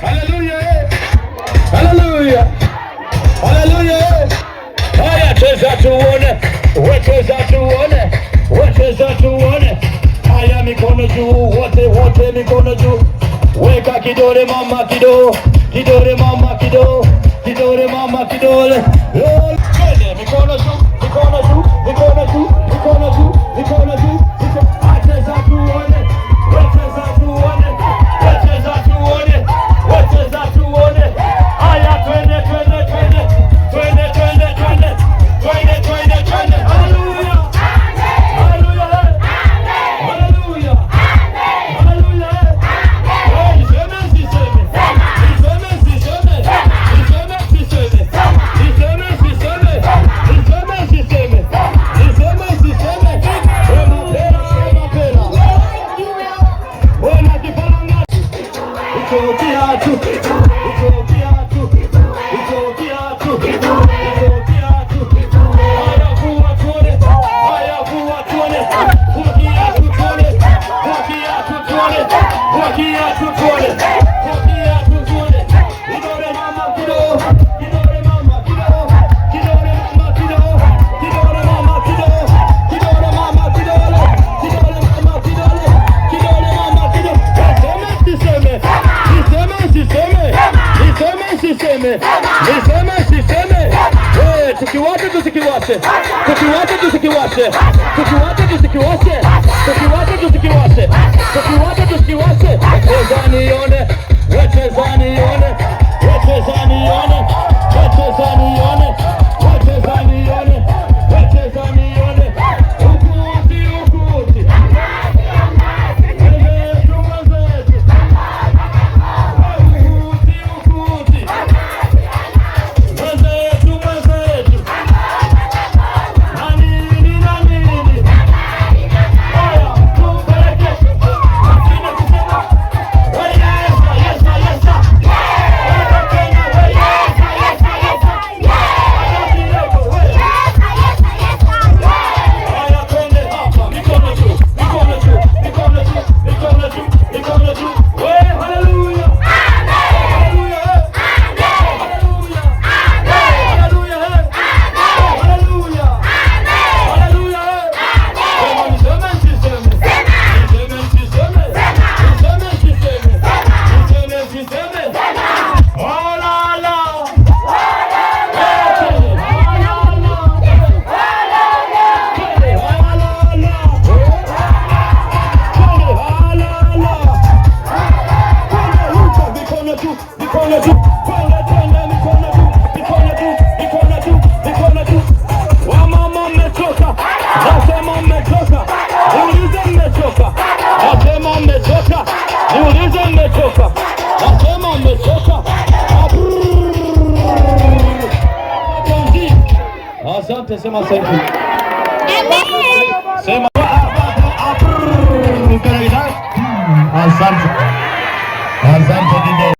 Haleluya, haleluya, haleluya. Haya, cheza tuone, wecheza tuone, wecheza tuone. Haya, mikono juu, wote wote, mikono juu. Weka kidole mama, kidole mama, kidole mama, kidole. Twende mikono juu, mikono juu, mikono juu, mikono juu, mikono juu. Wecheza tuone, wecheza tuone, wecheza tuone, wecheza tuone. Haya, twende twende twende twende twende twende twende twende twende. Haleluya, haleluya, haleluya, haleluya. Niseme siseme, niseme siseme, niseme siseme, niseme siseme, niseme siseme, niseme siseme. Mapera, wena kipanga. Iko kiatu, iko kiatu, iko kiatu, iko kiatu. Haya kuwa tuone, haya kuwa tuone. Kwa kiatu tuone, kwa kiatu tuone, kwa kiatu tuone, kwa kiatu tuone. Kidole mama kidogo, kidole mama kidogo, kidole mama kidogo, kidole mama kidogo, kidole mama kidole, kidole mama kidole, kidole mama kidole. Niseme siseme, niseme siseme, niseme siseme. Tukiwache tusikiwache, tukiwache tusikiwache, tukiwache tusikiwache, tukiwache tusikiwache, tukiwache tusikiwache. Wecheza nione, wecheza nione, wecheza nione, wecheza nione, wecheza nione, wecheza nione. Ukuti, ukuti. Asante, sema asante. Sema asante. Asante.